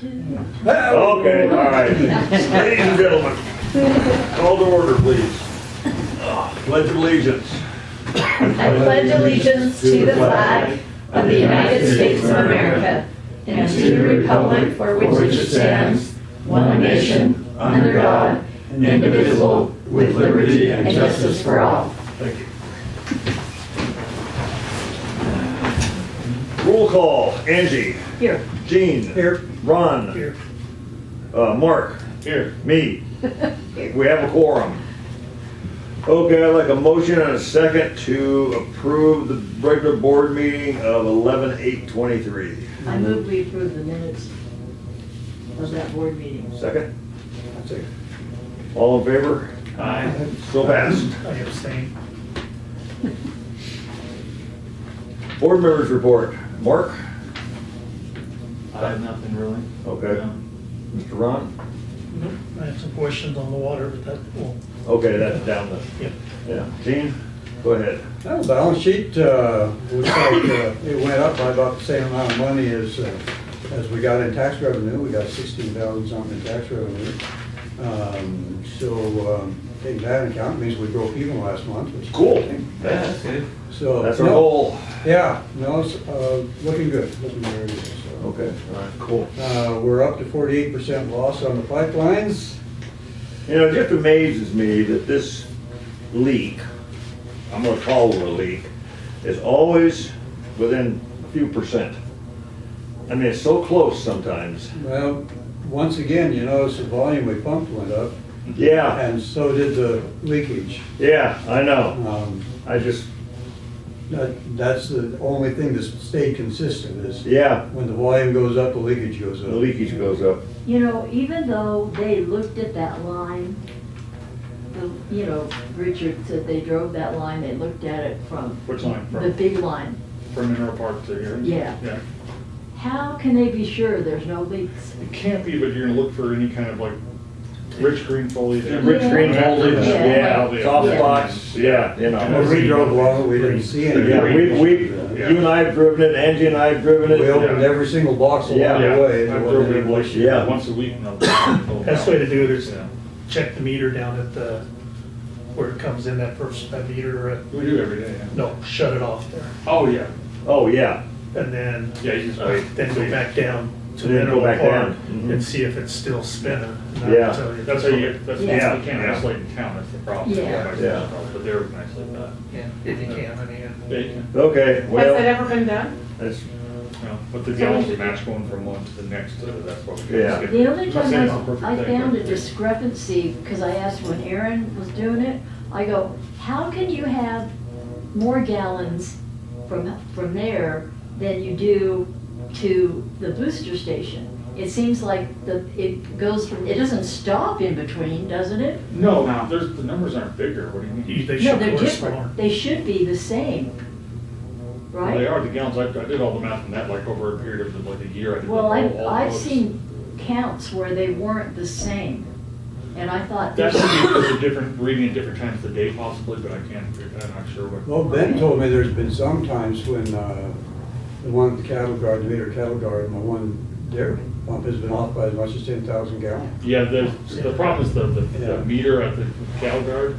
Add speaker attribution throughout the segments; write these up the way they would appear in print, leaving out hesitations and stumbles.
Speaker 1: Okay, all right. Ladies and gentlemen, call to order, please. Pledge of allegiance.
Speaker 2: I pledge allegiance to the flag of the United States of America and to the republic for which it stands, one nation, under God, indivisible, with liberty and justice for all.
Speaker 1: Thank you. Roll call. Angie.
Speaker 2: Here.
Speaker 1: Gene.
Speaker 3: Here.
Speaker 1: Ron.
Speaker 3: Here.
Speaker 1: Mark.
Speaker 3: Here.
Speaker 1: Me. We have a quorum. Okay, I'd like a motion and a second to approve the regular board meeting of 11/8/23.
Speaker 2: I move we approve the minutes of that board meeting.
Speaker 1: Second? All in favor?
Speaker 3: Aye.
Speaker 1: So passed.
Speaker 3: I abstain.
Speaker 1: Board members report. Mark?
Speaker 4: I have nothing really.
Speaker 1: Okay.
Speaker 4: No.
Speaker 1: Mr. Ron?
Speaker 3: I have some questions on the water, but that will,
Speaker 1: Okay, that's down the,
Speaker 3: yeah.
Speaker 1: yeah. Gene, go ahead.
Speaker 5: Well, the balance sheet, looks like it went up by about the same amount of money as we got in tax revenue. We got 16,000 something in tax revenue. Taking that into account means we broke even last month, which is
Speaker 1: Cool.
Speaker 5: a good thing.
Speaker 4: That's good.
Speaker 5: So
Speaker 1: That's our
Speaker 5: no,
Speaker 1: goal.
Speaker 5: Yeah, no, it's looking good, looking very good. So.
Speaker 1: Okay, all right, cool.
Speaker 5: We're up to 48% loss on the pipelines.
Speaker 1: You know, it just amazes me that this leak, I'm gonna call it a leak, is always within a few percent. I mean, it's so close sometimes.
Speaker 5: Well, once again, you notice the volume we pumped went up,
Speaker 1: Yeah,
Speaker 5: and so did the leakage.
Speaker 1: yeah, I know. I just,
Speaker 5: That's the only thing that's stayed consistent is
Speaker 1: yeah,
Speaker 5: when the volume goes up, the leakage goes
Speaker 1: the
Speaker 5: up.
Speaker 1: leakage goes up.
Speaker 2: You know, even though they looked at that line, you know, Richard said they drove that line, they looked at it from
Speaker 4: Which line?
Speaker 2: the big line.
Speaker 4: From Mineral Park to here?
Speaker 2: Yeah.
Speaker 4: Yeah.
Speaker 2: How can they be sure there's no leaks?
Speaker 4: It can't be, but you're gonna look for any kind of like rich green foliage.
Speaker 1: Rich green
Speaker 2: Yeah.
Speaker 1: foliage,
Speaker 2: Yeah.
Speaker 1: yeah, soft spots, yeah, you
Speaker 5: When
Speaker 1: know.
Speaker 5: we drove along it, we didn't see any.
Speaker 1: Yeah, you and I have driven it, Angie and I have driven it.
Speaker 5: We opened every single box along
Speaker 1: Yeah.
Speaker 5: the way.
Speaker 4: I
Speaker 5: There
Speaker 4: drove
Speaker 5: wasn't
Speaker 4: it
Speaker 5: any
Speaker 4: like
Speaker 5: issue.
Speaker 1: Yeah.
Speaker 4: once a week. No.
Speaker 3: Best way to do it is
Speaker 4: Yeah.
Speaker 3: check the meter down at the, where it comes in, that meter,
Speaker 4: We do every day, yeah.
Speaker 3: no, shut it off there.
Speaker 4: Oh, yeah.
Speaker 1: Oh, yeah,
Speaker 3: And then,
Speaker 4: Yeah, you just wait.
Speaker 3: then go back down to
Speaker 1: Then go
Speaker 3: Mineral
Speaker 1: back
Speaker 3: Park
Speaker 1: down. Mhm.
Speaker 3: and see if it's still spinning. And that'll
Speaker 1: Yeah.
Speaker 3: tell you.
Speaker 4: That's how you get, that's,
Speaker 1: Yeah.
Speaker 4: you can't
Speaker 1: Yeah.
Speaker 4: isolate in town, that's the problem.
Speaker 2: Yeah.
Speaker 1: Yeah.
Speaker 4: But they're nice like that.
Speaker 3: Yeah, if you can, I mean.
Speaker 4: Yeah, you can.
Speaker 1: okay,
Speaker 6: Has it
Speaker 1: well,
Speaker 6: ever been done?
Speaker 1: that's,
Speaker 4: Yeah, But the gallons are match going from one to the next, that's what we
Speaker 1: Yeah.
Speaker 4: get.
Speaker 2: The only
Speaker 4: I'm not saying
Speaker 2: time
Speaker 4: it's a perfect
Speaker 2: I
Speaker 4: thing,
Speaker 2: found
Speaker 4: but-
Speaker 2: a discrepancy, because I asked when Aaron was doing it, I go, how can you have more gallons from there than you do to the booster station? It seems like it goes from, it doesn't stop in between, doesn't it?
Speaker 4: No, the numbers aren't bigger, what do you mean?
Speaker 3: They
Speaker 2: No,
Speaker 3: should
Speaker 2: they're
Speaker 3: correspond.
Speaker 2: different. They should be the same,
Speaker 4: Well, they
Speaker 2: right?
Speaker 4: are, the gallons, I did all the math on that, like over a period of like a year. I did
Speaker 2: Well,
Speaker 4: all
Speaker 2: I've
Speaker 4: those.
Speaker 2: seen counts where they weren't the same, and I thought.
Speaker 4: That
Speaker 2: there's-
Speaker 4: should be because of different, reading at different times of the day possibly, but I'm not sure what.
Speaker 5: Well, Ben told me there's been some times when the one at the cattle guard, the meter cattle guard, and the one there pump has been off by as much as 10,000 gallons.
Speaker 4: Yeah, the problem is the
Speaker 5: Yeah.
Speaker 4: meter at the cattle guard.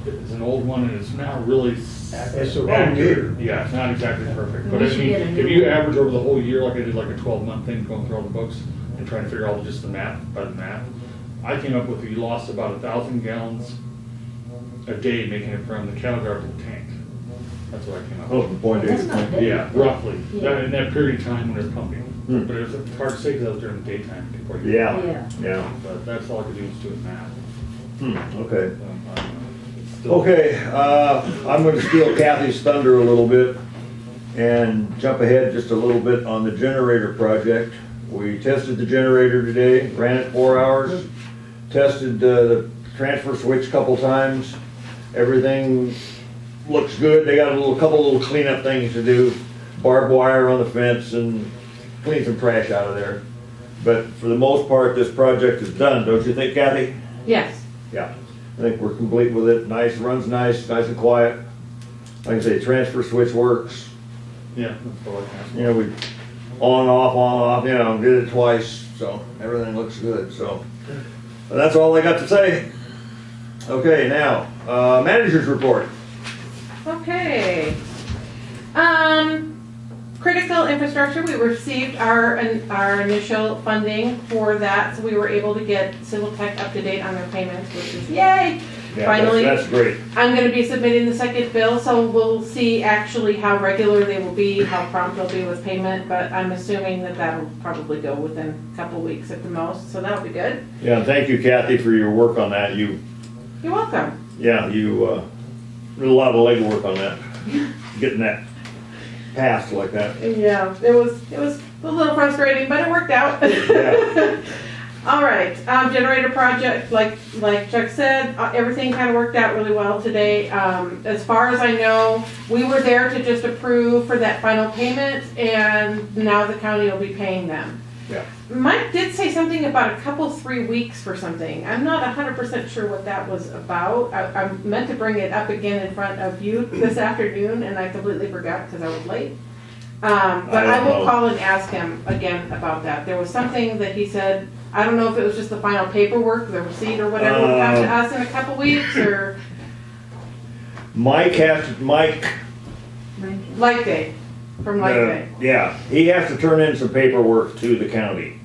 Speaker 4: It's an old one and it's not really.
Speaker 5: It's the wrong meter.
Speaker 4: Yeah, it's not exactly perfect, but
Speaker 2: We
Speaker 4: I
Speaker 2: should
Speaker 4: mean,
Speaker 2: get a new
Speaker 4: if you
Speaker 2: one.
Speaker 4: average over the whole year, like I did like a 12-month thing, going through all the books and trying to figure out just the math, by the math, I came up with, you lost about 1,000 gallons a day making it from the cattle guard to the tank. That's what I came up
Speaker 1: oh,
Speaker 4: with.
Speaker 1: from point A
Speaker 2: That's
Speaker 1: to
Speaker 2: not
Speaker 1: point
Speaker 2: bad.
Speaker 1: B.
Speaker 4: Yeah, roughly,
Speaker 2: Yeah.
Speaker 4: in that period of time when it's pumping.
Speaker 1: Hmm.
Speaker 4: But it's hard to say because I was during the daytime. People are-
Speaker 1: Yeah,
Speaker 2: Yeah.
Speaker 1: yeah,
Speaker 4: But that's all I could do was do is math.
Speaker 1: okay.
Speaker 4: So, I don't know. It's still-
Speaker 1: Okay, I'm gonna steal Kathy's thunder a little bit and jump ahead just a little bit on the generator project. We tested the generator today, ran it 4 hours, tested the transfer switch a couple times. Everything looks good. They got a couple little cleanup things to do, barbed wire on the fence and clean some trash out of there. But for the most part, this project is done, don't you think, Kathy?
Speaker 6: Yes.
Speaker 1: Yeah, I think we're complete with it. Nice, runs nice and quiet. Like I say, transfer switch works.
Speaker 4: Yeah, that's all I can ask.
Speaker 1: You know, we on and off, you know, did it twice, so everything looks good, so. But that's all I got to say. Okay, now, manager's report.
Speaker 6: Okay. Critical infrastructure, we received our initial funding for that, so we were able to get Civil Tech up to date on their payments, which is yay!
Speaker 1: Yeah,
Speaker 6: Finally.
Speaker 1: that's great.
Speaker 6: I'm gonna be submitting the second bill, so we'll see actually how regular they will be, how prompt they'll be with payment, but I'm assuming that that'll probably go within a couple weeks at the most, so that'll be good.
Speaker 1: Yeah, and thank you, Kathy, for your work on that.
Speaker 6: You're welcome.
Speaker 1: Yeah, you did a lot of legwork on that, getting that passed like that.
Speaker 6: Yeah, it was a little frustrating, but it worked out.
Speaker 1: Yeah.
Speaker 6: All right, generator project, like Chuck said, everything kind of worked out really well today. As far as I know, we were there to just approve for that final payment, and now the county will be paying them.
Speaker 1: Yeah.
Speaker 6: Mike did say something about 3 weeks for something. I'm not 100% sure what that was about. I meant to bring it up again in front of you this afternoon, and I completely forgot because I was late. But I will call and ask him again about that. There was something that he said, I don't know if it was just the final paperwork, the receipt or whatever will come to us in a couple weeks, or
Speaker 1: Mike,
Speaker 6: Light Day, from Light Day.
Speaker 1: yeah, he has to turn in some paperwork to the county.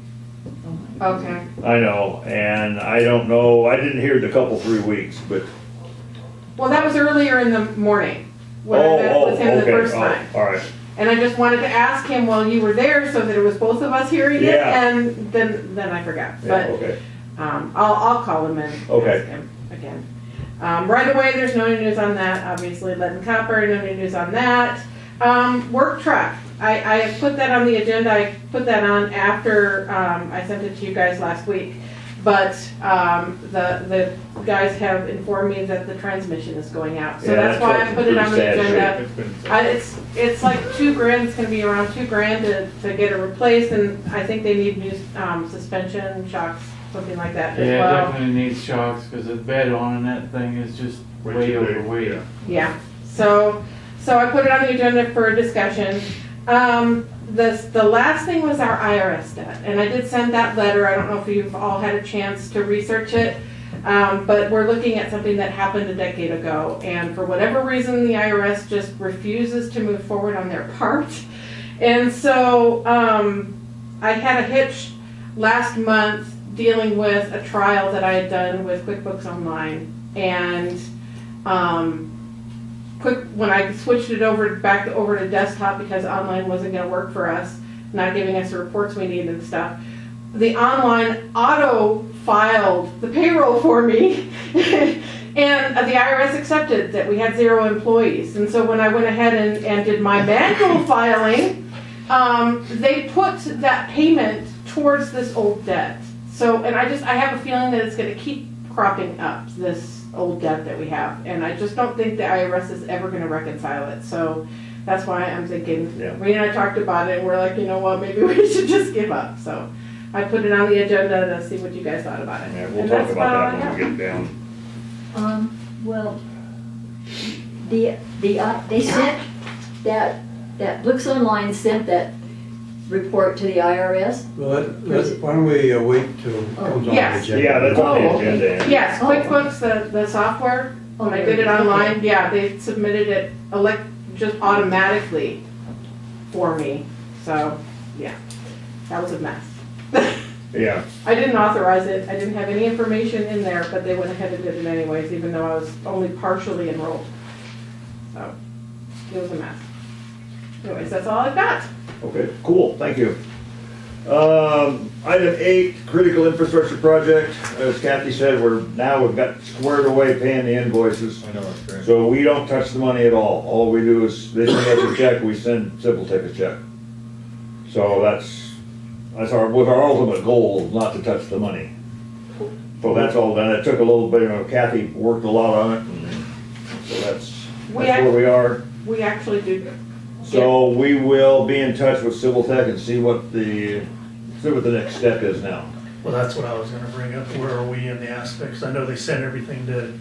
Speaker 6: Okay.
Speaker 1: I know, and I don't know, I didn't hear the 3 weeks, but.
Speaker 6: Well, that was earlier in the morning, when I met with him the first time.
Speaker 1: All right.
Speaker 6: And I just wanted to ask him while you were there so that it was both of us hearing it,
Speaker 1: Yeah.
Speaker 6: and then I forgot.
Speaker 1: Yeah,
Speaker 6: But
Speaker 1: okay.
Speaker 6: I'll call him and
Speaker 1: Okay.
Speaker 6: ask him again. Right away, there's no new news on that, obviously. Lead and copper, no new news on that. Work truck, I put that on the agenda. I put that on after I sent it to you guys last week. But the guys have informed me that the transmission is going out. So
Speaker 1: Yeah,
Speaker 6: that's why I put it on the
Speaker 1: pretty sad
Speaker 6: agenda. It's like $2,000, it's gonna be around $2,000 to get it replaced, and I think they need new suspension, shocks, something like that as
Speaker 7: Yeah, it
Speaker 6: well.
Speaker 7: definitely needs shocks, because the bed on that thing is just
Speaker 4: Way
Speaker 7: way
Speaker 4: too big,
Speaker 7: overweight.
Speaker 4: yeah.
Speaker 6: Yeah, so I put it on the agenda for discussion. The last thing was our IRS debt, and I did send that letter. I don't know if you've all had a chance to research it, but we're looking at something that happened a decade ago, and for whatever reason, the IRS just refuses to move forward on their part. And so I had a hitch last month dealing with a trial that I had done with QuickBooks Online, and when I switched it back over to desktop because online wasn't going to work for us, not giving us the reports we needed and stuff, the online auto filed the payroll for me, and the IRS accepted that we had 0 employees. And so when I went ahead and did my manual filing, they put that payment towards this old debt. So, and I have a feeling that it's going to keep cropping up, this old debt that we have, and I just don't think the IRS is ever going to reconcile it. So that's why I'm thinking,
Speaker 1: Yeah.
Speaker 6: Rena and I talked about it, and we're like, you know what, maybe we should just give up. So I put it on the agenda to see what you guys thought about it.
Speaker 1: Yeah, we'll
Speaker 6: And
Speaker 1: talk
Speaker 6: that's
Speaker 1: about
Speaker 6: all I
Speaker 1: that when we
Speaker 6: have.
Speaker 1: get down.
Speaker 2: Well, they sent that Books Online sent that report to the IRS.
Speaker 5: Well, why don't we wait till it comes on the
Speaker 6: Yes.
Speaker 5: agenda?
Speaker 1: Yeah, that's on the
Speaker 2: Oh, okay.
Speaker 1: agenda.
Speaker 6: Yes,
Speaker 2: Oh.
Speaker 6: QuickBooks, the software, when I did it
Speaker 2: Okay.
Speaker 6: online, yeah, they submitted it just automatically for me. So, yeah, that was a mess.
Speaker 1: Yeah,
Speaker 6: I didn't authorize it, I didn't have any information in there, but they went ahead and did it anyways, even though I was only partially enrolled. So, it was a mess. Anyways, that's all I've got.
Speaker 1: okay, cool, thank you. Item 8, critical infrastructure project. As Kathy said, we've got squared away paying the invoices.
Speaker 4: I know, that's great.
Speaker 1: So we don't touch the money at all. All we do is, they send us a check, we send Civil Tech a check. So was our ultimate goal, not to touch the money. So that's all done. It took a little bit, Kathy worked a lot on it, and so that's where we are.
Speaker 6: We actually do.
Speaker 1: So we will be in touch with Civil Tech and see what the next step is now.
Speaker 3: Well, that's what I was gonna bring up. Where are we in the aspects? I know they sent everything to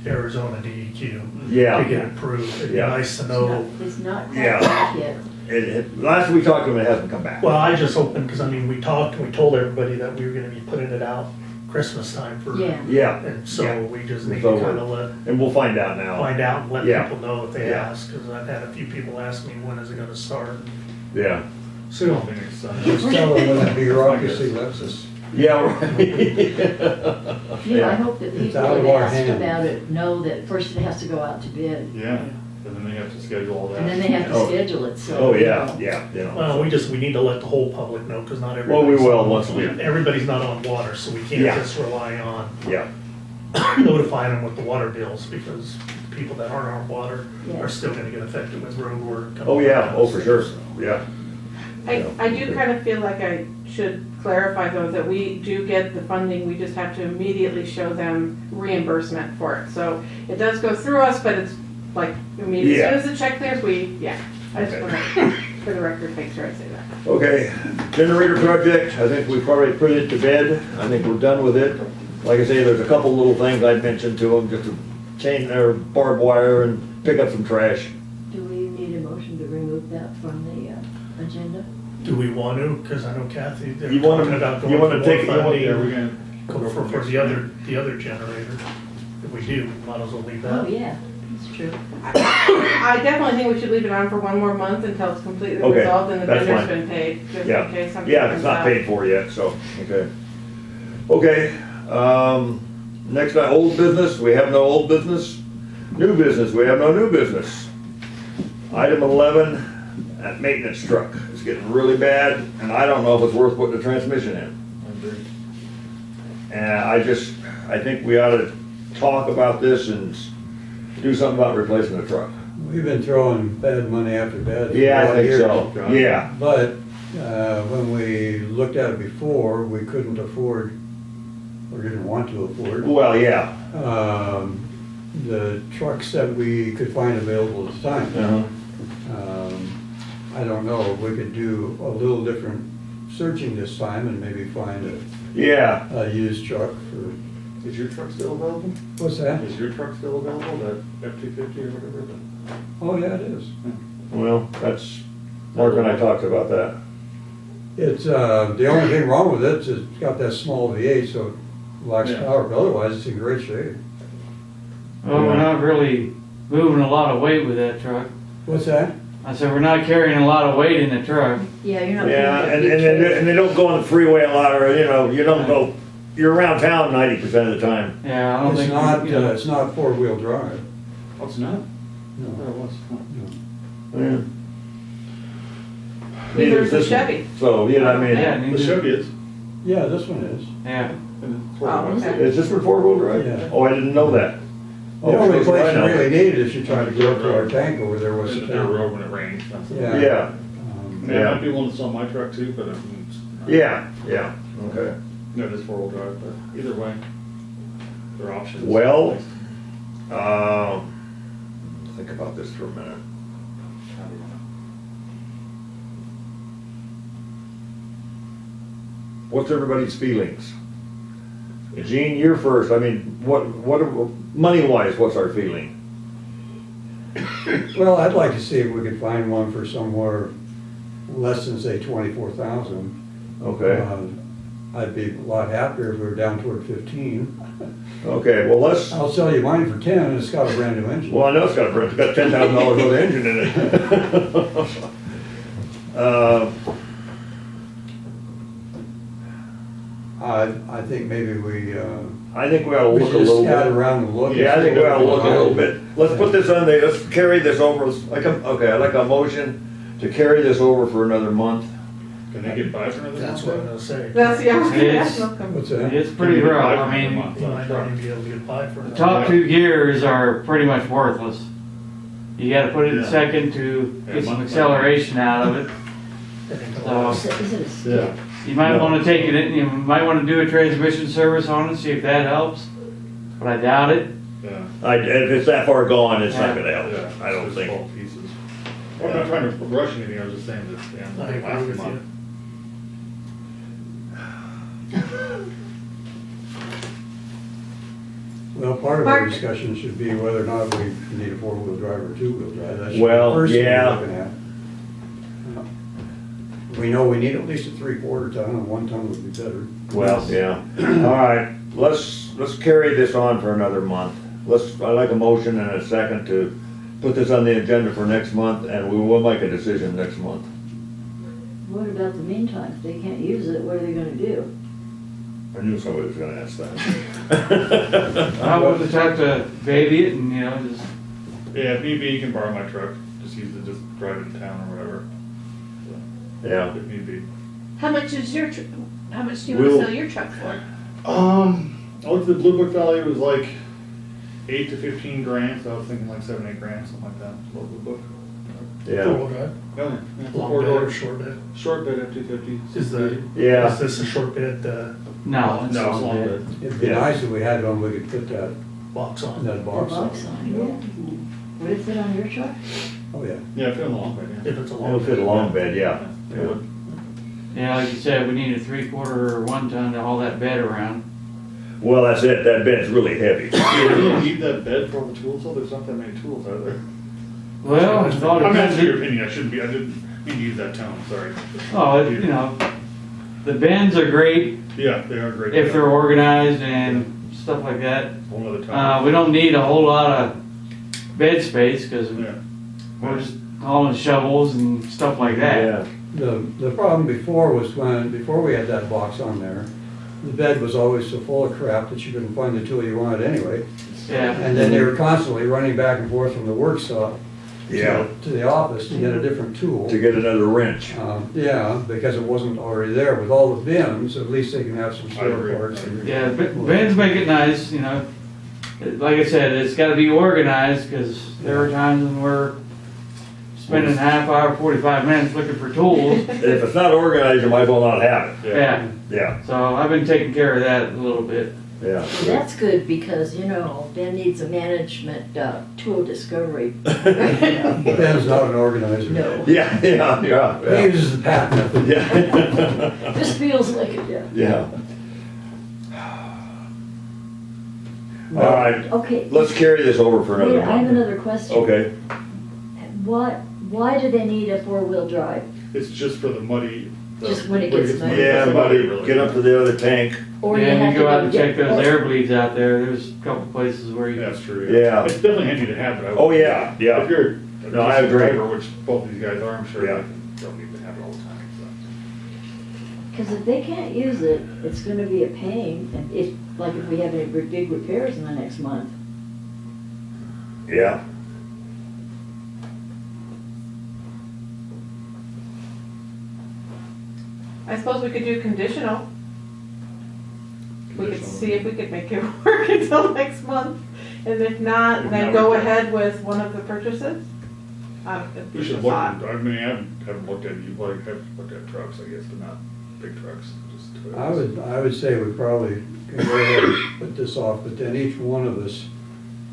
Speaker 3: Arizona DEQ.
Speaker 1: Yeah.
Speaker 3: To get approved. It'd be
Speaker 1: Yeah.
Speaker 3: nice to know.
Speaker 2: It's not
Speaker 1: Yeah.
Speaker 2: quite back yet.
Speaker 1: last we talked to him, it hasn't come back.
Speaker 3: Well, I just opened, because I mean, we talked, and we told everybody that we were gonna be putting it out Christmas time for.
Speaker 2: Yeah.
Speaker 1: Yeah,
Speaker 3: And so we just need to
Speaker 1: So,
Speaker 3: kind of
Speaker 1: and we'll find out now.
Speaker 3: find out and let
Speaker 1: Yeah.
Speaker 3: people know if they
Speaker 1: Yeah.
Speaker 3: ask, because I've had a few people ask me, when is it gonna start?
Speaker 1: Yeah.
Speaker 4: I
Speaker 3: Soon.
Speaker 4: don't think it's,
Speaker 5: Just tell them when that bureaucracy lets us.
Speaker 1: Yeah, right.
Speaker 2: Yeah, I hope that
Speaker 5: It's
Speaker 2: people
Speaker 5: out of
Speaker 2: that
Speaker 5: our
Speaker 2: ask
Speaker 5: hands.
Speaker 2: about it know that first it has to go out to bid.
Speaker 4: yeah, and then they have to schedule all that.
Speaker 2: And then they have to
Speaker 1: Oh.
Speaker 2: schedule it, so.
Speaker 1: Oh,
Speaker 2: you
Speaker 1: yeah,
Speaker 2: know.
Speaker 1: yeah, you know.
Speaker 3: Well, we need to let the whole public know, because not
Speaker 1: Well, we
Speaker 3: everybody's.
Speaker 1: will once we,
Speaker 3: Everybody's not on water, so we can't
Speaker 1: Yeah.
Speaker 3: just rely on
Speaker 1: yeah,
Speaker 3: notifying them with the water bills, because people that aren't on water
Speaker 2: Yeah.
Speaker 3: are still gonna get affected with road work. and
Speaker 1: oh,
Speaker 3: all
Speaker 1: yeah,
Speaker 3: that
Speaker 1: oh, for
Speaker 3: stuff,
Speaker 1: sure,
Speaker 3: so.
Speaker 1: yeah.
Speaker 6: I do kind of feel like I should clarify though, that we do get the funding, we just have to immediately show them reimbursement for it. So it does go through us, but it's like immediate,
Speaker 1: Yeah.
Speaker 6: as soon as the check clears, I just
Speaker 1: Okay.
Speaker 6: want to, for the record, make sure I say that.
Speaker 1: Okay, generator project, I think we've probably put it to bed, I think we're done with it. Like I say, there's a couple little things I'd mentioned to them, just to chain their barbed wire and pick up some trash.
Speaker 2: Do we need a motion to remove that from the agenda?
Speaker 3: Do we want to? Because I know Kathy, they're
Speaker 1: You wanna-
Speaker 3: talking about
Speaker 1: you
Speaker 3: going
Speaker 1: wanna
Speaker 3: for
Speaker 1: take it-
Speaker 3: more
Speaker 1: you want-
Speaker 3: funding.
Speaker 4: Yeah, we're gonna.
Speaker 3: Go for the other generator. If we do, might as well leave
Speaker 2: Oh,
Speaker 3: that.
Speaker 2: yeah, that's true.
Speaker 6: I definitely think we should leave it on for one more month until it's completely
Speaker 1: Okay,
Speaker 6: resolved and the
Speaker 1: that's
Speaker 6: vendor's
Speaker 1: fine.
Speaker 6: been paid, just
Speaker 1: Yeah,
Speaker 6: in case something
Speaker 1: yeah, it's
Speaker 6: comes
Speaker 1: not
Speaker 6: up.
Speaker 1: paid for yet, so, okay. Okay, next, old business, we have no old business. New business, we have no new business. Item 11, that maintenance truck. It's getting really bad, and I don't know if it's worth putting the transmission in.
Speaker 4: I agree.
Speaker 1: And I think we ought to talk about this and do something about replacing the truck.
Speaker 5: We've been throwing bad money after bad. for
Speaker 1: Yeah,
Speaker 5: a lot
Speaker 1: I
Speaker 5: of
Speaker 1: think
Speaker 5: years.
Speaker 1: so, yeah.
Speaker 5: But when we looked at it before, we couldn't afford, or didn't want to afford,
Speaker 1: Well, yeah.
Speaker 5: the trucks that we could find available at the time.
Speaker 1: Uh-huh.
Speaker 5: I don't know, if we could do a little different searching this time and maybe find
Speaker 1: Yeah,
Speaker 5: a used truck for,
Speaker 4: Is your truck still available?
Speaker 5: what's that?
Speaker 4: Is your truck still available, that F-250 or whatever?
Speaker 5: Oh, yeah, it is.
Speaker 1: well, that's, Mark and I talked about that.
Speaker 5: It's, the only thing wrong with it is it's got that small V8, so it lacks
Speaker 4: Yeah.
Speaker 5: power, but otherwise it's in great shape.
Speaker 7: Well, we're not really moving a lot of weight with that truck.
Speaker 5: What's that?
Speaker 7: I said, we're not carrying a lot of weight in the truck.
Speaker 2: Yeah, you're not.
Speaker 1: Yeah,
Speaker 2: putting
Speaker 1: and,
Speaker 2: that
Speaker 1: and,
Speaker 2: big
Speaker 1: they- and they don't go on the freeway a lot, or, you don't go, you're around town 90% of the time.
Speaker 7: Yeah, I don't
Speaker 5: It's
Speaker 7: think.
Speaker 5: not,
Speaker 7: you know,
Speaker 5: it's not four-wheel drive.
Speaker 4: Oh, it's not?
Speaker 5: No.
Speaker 4: There it was.
Speaker 1: Yeah.
Speaker 6: Neither is the
Speaker 1: this one.
Speaker 6: Chevy.
Speaker 1: So,
Speaker 7: Yeah,
Speaker 4: The
Speaker 7: neither-
Speaker 4: Chevy is.
Speaker 5: Yeah, this one is.
Speaker 7: Yeah.
Speaker 4: And it's
Speaker 6: Oh, okay.
Speaker 1: Is this for four-wheel drive?
Speaker 5: Yeah.
Speaker 1: Oh, I didn't know that.
Speaker 5: The
Speaker 1: Oh,
Speaker 5: only
Speaker 1: so
Speaker 5: place
Speaker 1: I
Speaker 5: you
Speaker 1: know.
Speaker 5: really need it is you try to go up to our tank over there was
Speaker 4: It's
Speaker 5: the
Speaker 4: a dirt
Speaker 5: town.
Speaker 4: road when it rains. That's it.
Speaker 5: Yeah.
Speaker 1: Yeah,
Speaker 4: Yeah, I might be willing to sell my truck too, but
Speaker 1: yeah, okay.
Speaker 4: no, it is four-wheel drive, but either way, there are options.
Speaker 1: Well, think about this for a minute. What's everybody's feelings? Gene, you're first. I mean, money-wise, what's our feeling?
Speaker 5: Well, I'd like to see if we could find one for somewhere less than, say, 24,000.
Speaker 1: Okay,
Speaker 5: I'd be a lot happier if we were down toward 15.
Speaker 1: okay, well, let's,
Speaker 5: I'll sell you mine for 10, and it's got a brand new engine.
Speaker 1: well, I know it's got $10,000 worth of engine in it.
Speaker 5: I think maybe we
Speaker 1: I think we ought to
Speaker 5: we
Speaker 1: look a
Speaker 5: should just
Speaker 1: little
Speaker 5: scout
Speaker 1: bit.
Speaker 5: around and look.
Speaker 1: Yeah, I
Speaker 5: and
Speaker 1: think
Speaker 5: see
Speaker 1: we
Speaker 5: what
Speaker 1: ought to look a
Speaker 5: can
Speaker 1: little
Speaker 5: find.
Speaker 1: bit. Let's put this on there, let's carry this over, okay, I'd like a motion to carry this over for another month.
Speaker 4: Can they get by for another month?
Speaker 3: That's what I'm gonna say.
Speaker 6: That's, yeah, I was gonna
Speaker 7: It's-
Speaker 6: ask Malcolm.
Speaker 5: What's that?
Speaker 7: It's pretty rough. I mean,
Speaker 3: You might not even be able to get by for
Speaker 7: the
Speaker 3: it.
Speaker 7: top two gears are pretty much worthless. You gotta put it in
Speaker 4: Yeah.
Speaker 7: second to
Speaker 4: Yeah,
Speaker 7: get some
Speaker 4: month-
Speaker 7: acceleration out of it. So
Speaker 2: Is it a stick?
Speaker 7: you might wanna take it in, you might wanna do a transmission service on it, see if that helps. But I doubt it.
Speaker 4: Yeah.
Speaker 1: If it's that far gone, it's not
Speaker 7: Yeah.
Speaker 1: gonna help,
Speaker 4: Yeah,
Speaker 1: I don't
Speaker 4: it's
Speaker 1: think.
Speaker 4: all pieces. Well, I'm not trying to rush anything, I was just saying that,
Speaker 3: I
Speaker 4: yeah,
Speaker 3: agree
Speaker 4: last
Speaker 3: with
Speaker 4: month.
Speaker 3: you.
Speaker 5: Well, part of our
Speaker 2: Mark.
Speaker 5: discussion should be whether or not we need a four-wheel drive or two-wheel drive. That should be
Speaker 1: Well,
Speaker 5: the first thing we're
Speaker 1: yeah.
Speaker 5: looking at. We know we need at least a 3/4 ton, and 1 ton would be better.
Speaker 1: Well, yeah. All right, let's carry this on for another month. I'd like a motion and a second to put this on the agenda for next month, and we will make a decision next month.
Speaker 2: What about the meantime? If they can't use it, what are they gonna do?
Speaker 1: I knew somebody was gonna ask that.
Speaker 7: I would just have to baby it and, just,
Speaker 4: Yeah, if need be, you can borrow my truck, just use it, just drive it to town or whatever,
Speaker 1: Yeah.
Speaker 4: if need be.
Speaker 6: How much is your, how much do you
Speaker 1: We'll-
Speaker 6: wanna sell your truck for?
Speaker 4: I looked at the Blue Book value, it was like 8 to 15 grand, so I was thinking like 7, 8 grand, something like that, Blue Book.
Speaker 1: Yeah,
Speaker 3: Four-wheel drive,
Speaker 4: Yeah,
Speaker 3: long
Speaker 4: four
Speaker 3: bed or
Speaker 4: doors,
Speaker 3: short bed?
Speaker 4: short bed at 250.
Speaker 3: Is the,
Speaker 1: Yeah.
Speaker 3: is this a short bed,
Speaker 7: no, it's
Speaker 4: No, it's
Speaker 7: all
Speaker 4: long
Speaker 7: bad.
Speaker 4: bed.
Speaker 5: It'd be
Speaker 1: Yeah.
Speaker 5: nice if we had one we could put that,
Speaker 3: box on?
Speaker 5: that
Speaker 2: The
Speaker 5: box on.
Speaker 2: box on, yeah. Would it fit on your truck?
Speaker 5: Oh, yeah.
Speaker 4: Yeah, fit in the long bed, yeah.
Speaker 3: If it's a long
Speaker 1: it'll
Speaker 3: bed.
Speaker 1: fit a long bed, yeah.
Speaker 4: It would.
Speaker 7: Yeah, like you said, we need a 3/4 or 1 ton to haul that bed around.
Speaker 1: Well, that's it, that bed's really heavy.
Speaker 4: You really need that bed for all the tools, though, there's not that many tools out there.
Speaker 7: Well, it all
Speaker 4: I'm asking
Speaker 7: depends.
Speaker 4: your opinion, I didn't mean to use that tone, sorry.
Speaker 7: Oh, the bends are great
Speaker 4: Yeah, they are great.
Speaker 7: if they're organized and stuff like that.
Speaker 4: Whole other time.
Speaker 7: We don't need a whole lot of bed space, cause
Speaker 4: Yeah.
Speaker 7: we're just hauling shovels and stuff like that.
Speaker 1: Yeah,
Speaker 5: The problem before was before we had that box on there, the bed was always so full of crap that you couldn't find the tool you wanted anyway.
Speaker 7: Yeah.
Speaker 5: And then they were constantly running back and forth from the workshop
Speaker 1: yeah,
Speaker 5: to the office to get a different tool.
Speaker 1: to get another wrench.
Speaker 5: Yeah, because it wasn't already there. With all the bins, at least they can have some
Speaker 4: I
Speaker 5: spare
Speaker 4: agree.
Speaker 5: parts.
Speaker 7: Yeah, beds make it nice, Like I said, it's gotta be organized, cause there are times when we're spending half hour, 45 minutes looking for tools.
Speaker 1: If it's not organized, you might as well not have it.
Speaker 7: Yeah,
Speaker 1: Yeah,
Speaker 7: so I've been taking care of that a little bit.
Speaker 1: yeah.
Speaker 2: That's good because, Ben needs a management, tool discovery.
Speaker 5: Ben's not an organizer.
Speaker 2: No,
Speaker 1: Yeah, yeah,
Speaker 5: He
Speaker 1: yeah,
Speaker 5: uses the pat method.
Speaker 1: yeah.
Speaker 2: this feels like it, yeah.
Speaker 1: Yeah. All right,
Speaker 2: Okay,
Speaker 1: let's carry this over for
Speaker 2: wait,
Speaker 1: another
Speaker 2: I have
Speaker 1: month.
Speaker 2: another question.
Speaker 1: Okay,
Speaker 2: Why do they need a four-wheel drive?
Speaker 4: It's just for the muddy.
Speaker 2: Just when it gets muddy.
Speaker 1: yeah,
Speaker 4: That's about
Speaker 1: buddy,
Speaker 4: it, really.
Speaker 1: get up to the other tank.
Speaker 2: Or
Speaker 7: Yeah,
Speaker 2: have
Speaker 7: and you go
Speaker 2: to
Speaker 7: out and check
Speaker 2: get-
Speaker 7: those air bleeds out there, there's a couple places where you.
Speaker 4: Yeah, that's true.
Speaker 1: Yeah.
Speaker 4: It's definitely handy to have it. I would-
Speaker 1: Oh, yeah, yeah.
Speaker 4: If you're a
Speaker 1: No, I
Speaker 4: decent
Speaker 1: agree.
Speaker 4: driver, which both of these guys are, I'm sure
Speaker 1: Yeah.
Speaker 4: they don't need to have it all the time, so.
Speaker 2: Because if they can't use it, it's gonna be a pain, and if we have any big repairs in the next month.
Speaker 1: Yeah,
Speaker 6: I suppose we could do conditional. We could
Speaker 4: Conditional.
Speaker 6: see if we could make it work until next month, and if not, then
Speaker 4: Now
Speaker 6: go
Speaker 4: we-
Speaker 6: ahead with one of the purchases.
Speaker 4: We should look, I mean, I haven't looked at, you like, have looked at trucks, I guess, but not big trucks, just.
Speaker 5: I would say we probably can go ahead and put this off, but then each one of us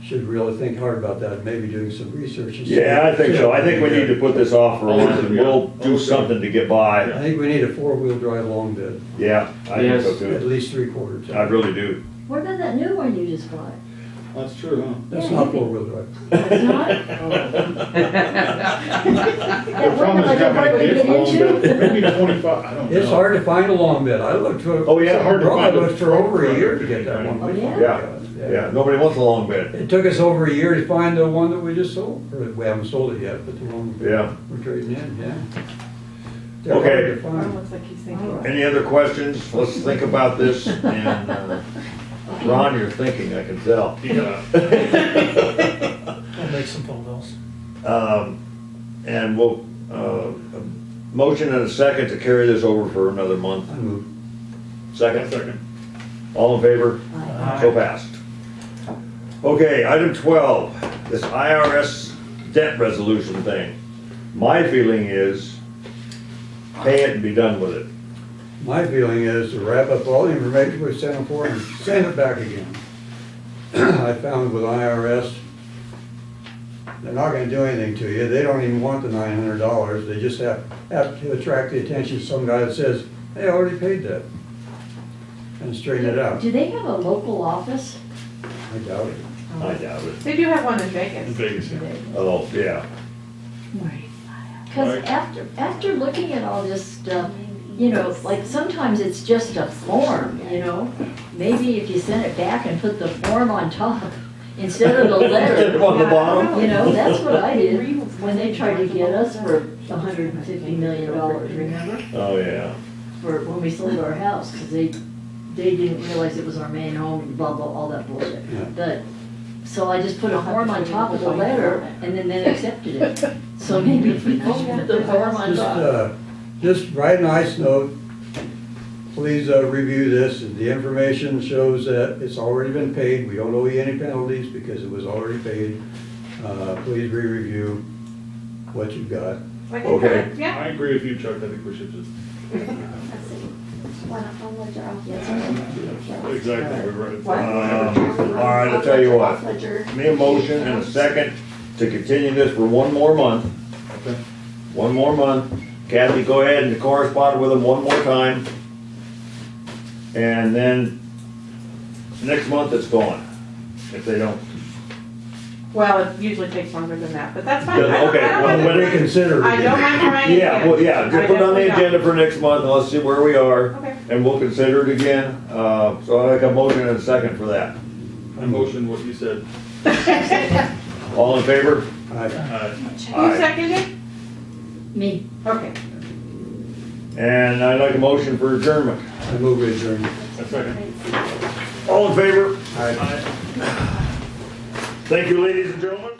Speaker 5: should really think hard about that, maybe doing some research. and see-
Speaker 1: yeah, I think so. I think we need to put this off for a month and we'll do
Speaker 4: Okay.
Speaker 1: something to get
Speaker 5: I
Speaker 1: by.
Speaker 5: think we need a four-wheel drive long bed,
Speaker 1: Yeah, I think so
Speaker 7: Yes.
Speaker 5: at
Speaker 1: too.
Speaker 5: least 3/4 ton.
Speaker 1: I really do.
Speaker 2: What about that new one you just bought?
Speaker 4: That's true, huh?
Speaker 5: That's
Speaker 2: Yeah,
Speaker 5: not
Speaker 2: you think-
Speaker 5: four-wheel drive.
Speaker 2: It's not? That one that I can hardly get into?
Speaker 4: Maybe 25, I don't know.
Speaker 5: It's hard to find a long bed. I looked for.
Speaker 1: Oh, yeah, hard to
Speaker 5: I
Speaker 1: find a
Speaker 5: looked for over a year to get that one.
Speaker 2: Oh, yeah?
Speaker 1: Yeah, nobody wants a long bed.
Speaker 5: It took us over a year to find the one that we just sold, or we haven't sold it yet, but the one
Speaker 1: Yeah.
Speaker 5: we're trading in, yeah. They're hard
Speaker 1: Okay.
Speaker 5: to find.
Speaker 6: Looks like he's thinking.
Speaker 1: Any other questions? Let's think about this and, Ron, you're thinking, I can tell.
Speaker 4: Yeah.
Speaker 3: I'll make some phone calls.
Speaker 1: And we'll, a motion and a second to carry this over for another month.
Speaker 5: I moved.
Speaker 1: Second?
Speaker 4: Second.
Speaker 1: All in favor?
Speaker 2: Aye.
Speaker 1: So passed. Okay, item 12, this IRS debt resolution thing. My feeling is pay it and be done with it.
Speaker 5: My feeling is to wrap up all the information we sent them for and send it back again. I found with IRS, they're not gonna do anything to you. They don't even want the $900. They just have to attract the attention of some guy that says, hey, I already paid that. And straighten it out.
Speaker 2: Do they have a local office?
Speaker 5: I doubt it.
Speaker 1: I doubt it.
Speaker 6: They do have one in
Speaker 4: In
Speaker 6: Vegas.
Speaker 4: Vegas, yeah.
Speaker 1: Oh, yeah.
Speaker 2: Right. Because
Speaker 4: Right.
Speaker 2: after looking at all this stuff, you know, like sometimes it's just a form, you know? Maybe if you send it back and put the form on top instead of the letter,
Speaker 1: On the bottom?
Speaker 2: you know, that's what I did when they tried to get us for $150 million, remember?
Speaker 1: Oh, yeah.
Speaker 2: For when we sold our house, because they didn't realize it was our main home and blah, blah, all that bullshit.
Speaker 5: Yeah.
Speaker 2: But, so I just put a form on top of the letter and then they accepted it. So maybe if we just put the form on top.
Speaker 5: Just write a nice note. Please review this. The information shows that it's already been paid. We don't owe you any penalties because it was already paid. Please re-review what you've got.
Speaker 1: Okay.
Speaker 6: Yeah.
Speaker 4: I agree with you, Chuck, I think we should just, exactly, we're right.
Speaker 1: All right, I'll tell you what. Me a motion and a second to continue this for one more month.
Speaker 4: Okay.
Speaker 1: One more month. Kathy, go ahead and correspond with them one more time. And then next month it's gone, if they don't.
Speaker 6: Well, it usually takes longer than that, but that's fine.
Speaker 1: Yeah, okay,
Speaker 6: I don't
Speaker 1: well,
Speaker 6: mind
Speaker 1: when
Speaker 6: it.
Speaker 5: Reconsider.
Speaker 6: I don't mind trying it
Speaker 1: Yeah,
Speaker 6: again.
Speaker 1: well, yeah, just put it on the
Speaker 6: I definitely
Speaker 1: agenda for next month and let's see where we are.
Speaker 6: Okay.
Speaker 1: And we'll consider it again. So I make a motion and a second for that.
Speaker 4: I motion what you said.
Speaker 1: All in favor?
Speaker 5: Aye.
Speaker 6: Who seconded?
Speaker 2: Me.
Speaker 6: Okay.
Speaker 1: And I'd like a motion for adjournment.
Speaker 5: I move we adjourn.
Speaker 4: A second.
Speaker 1: All in favor?
Speaker 5: Aye.
Speaker 1: Thank you, ladies and gentlemen.